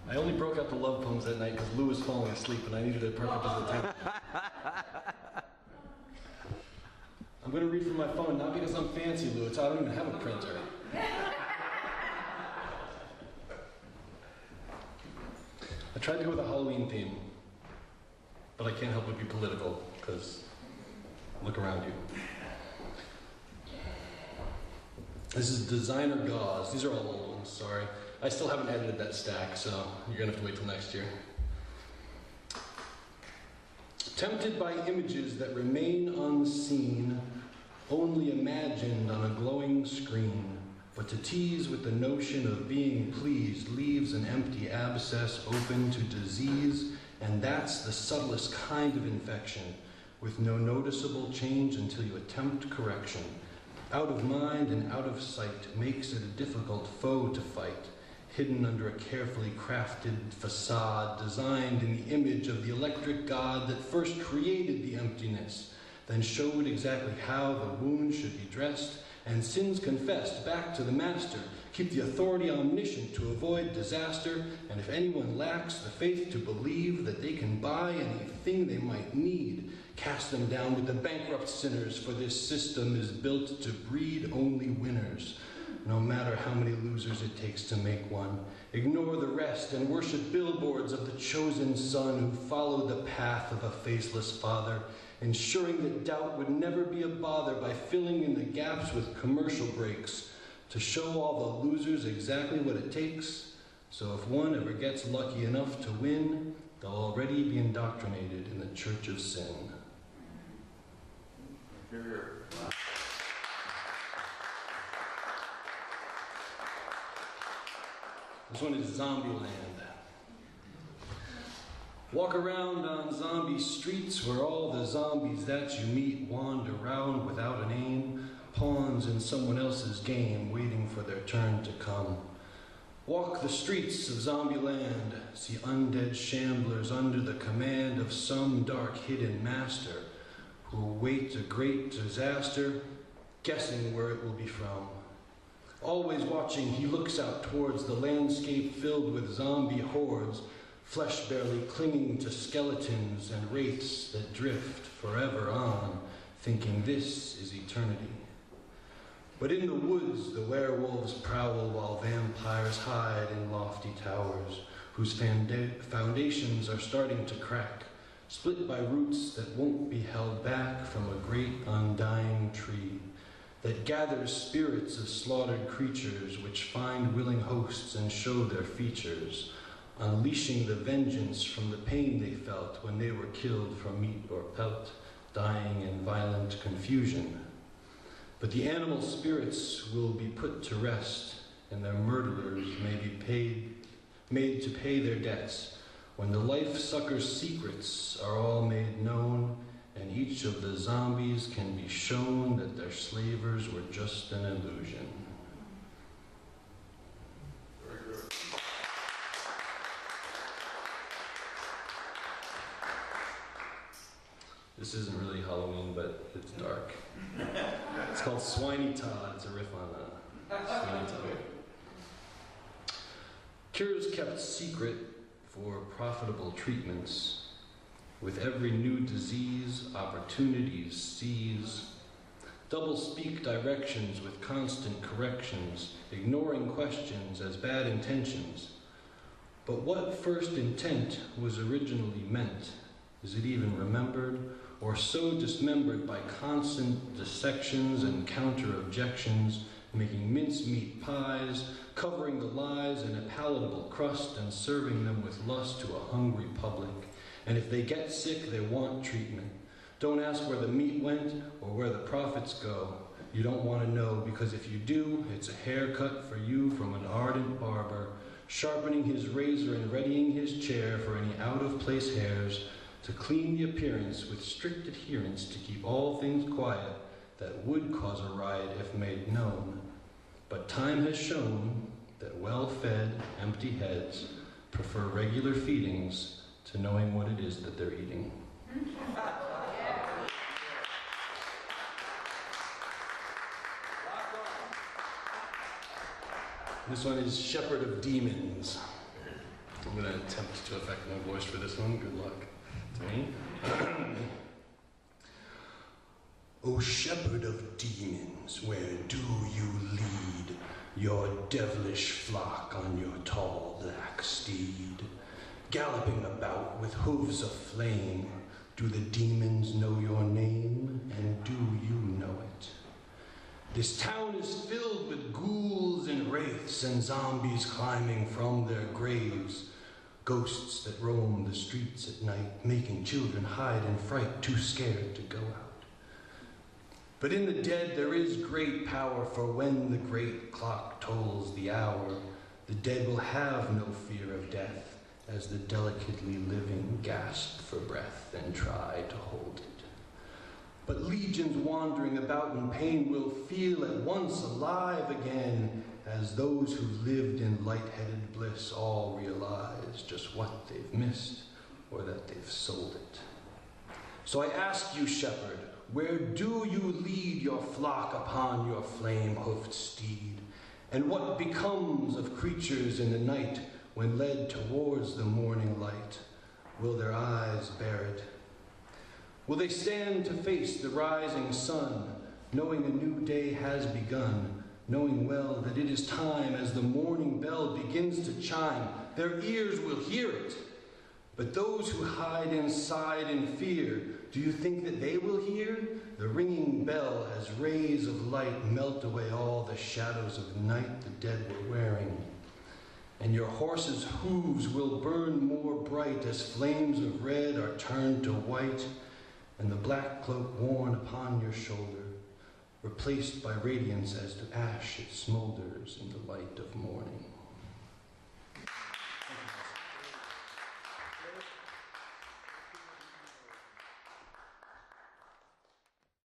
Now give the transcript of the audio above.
I only broke out the love poems that night because Lou was falling asleep and I needed a perfect attempt. I'm going to read from my phone, not because I'm fancy, Lou. It's I don't even have a printer. I tried to go with a Halloween theme, but I can't help but be political because look around you. This is designer gauze. These are all old ones, sorry. I still haven't edited that stack, so you're going to have to wait till next year. Tempted by images that remain unseen, only imagined on a glowing screen, but to tease with the notion of being pleased leaves an empty abscess open to disease, and that's the subtlest kind of infection, with no noticeable change until you attempt correction. Out of mind and out of sight makes it a difficult foe to fight, hidden under a carefully crafted facade, designed in the image of the electric god that first created the emptiness, then showed exactly how the wound should be dressed, and sins confessed back to the master, keep the authority omniscient to avoid disaster, and if anyone lacks the faith to believe that they can buy anything they might need, cast them down with the bankrupt sinners, for this system is built to breed only winners. No matter how many losers it takes to make one, ignore the rest and worship billboards of the chosen son who followed the path of a faceless father, ensuring that doubt would never be a bother by filling in the gaps with commercial breaks to show all the losers exactly what it takes. So if one ever gets lucky enough to win, they'll already be indoctrinated in the church of sin. This one is Zombieland. Walk around on zombie streets where all the zombies that you meet wander around without a name, pawns in someone else's game, waiting for their turn to come. Walk the streets of Zombieland, see undead shamblers under the command of some dark hidden master who await a great disaster, guessing where it will be from. Always watching, he looks out towards the landscape filled with zombie hordes, flesh barely clinging to skeletons and wraiths that drift forever on, thinking this is eternity. But in the woods, the werewolves prowl while vampires hide in lofty towers, whose foundations are starting to crack, split by roots that won't be held back from a great undying tree that gathers spirits of slaughtered creatures which find willing hosts and show their features, unleashing the vengeance from the pain they felt when they were killed for meat or pelt, dying in violent confusion. But the animal spirits will be put to rest, and their murderers may be made to pay their debts, when the life-sucker's secrets are all made known, and each of the zombies can be shown that their slavers were just an illusion. Very good. This isn't really Halloween, but it's dark. It's called Swiney Todd. It's a riff on Swiney Todd. Cures kept secret for profitable treatments. With every new disease, opportunities seize. Double-speak directions with constant corrections, ignoring questions as bad intentions. But what first intent was originally meant? Is it even remembered, or so dismembered by constant dissections and counter-objections, making mincemeat pies, covering the lies in a palatable crust and serving them with lust to a hungry public? And if they get sick, they want treatment. Don't ask where the meat went or where the profits go. You don't want to know, because if you do, it's a haircut for you from an ardent barber, sharpening his razor and readying his chair for any out-of-place hairs, to clean the appearance with strict adherence to keep all things quiet that would cause a riot if made known. But time has shown that well-fed, empty heads prefer regular feedings to knowing what it is that they're eating. This one is Shepherd of Demons. I'm going to attempt to affect my voice for this one. Good luck to me. O shepherd of demons, where do you lead your devilish flock on your tall black steed? Galloping about with hooves of flame, do the demons know your name, and do you know it? This town is filled with ghouls and wraiths and zombies climbing from their graves, ghosts that roam the streets at night, making children hide in fright, too scared to go out. But in the dead there is great power, for when the great clock tolls the hour, the dead will have no fear of death, as the delicately living gasp for breath and try to hold it. But legions wandering about in pain will feel at once alive again, as those who lived in light-headed bliss all realize just what they've missed, or that they've sold it. So I ask you, shepherd, where do you lead your flock upon your flame-hoofed steed? And what becomes of creatures in the night when led towards the morning light? Will their eyes bear it? Will they stand to face the rising sun, knowing a new day has begun, knowing well that it is time as the morning bell begins to chime? Their ears will hear it. But those who hide inside in fear, do you think that they will hear the ringing bell as rays of light melt away all the shadows of night the dead were wearing? And your horse's hooves will burn more bright as flames of red are turned to white, and the black cloak worn upon your shoulder, replaced by radiance as to ash it smolders in the light of morning.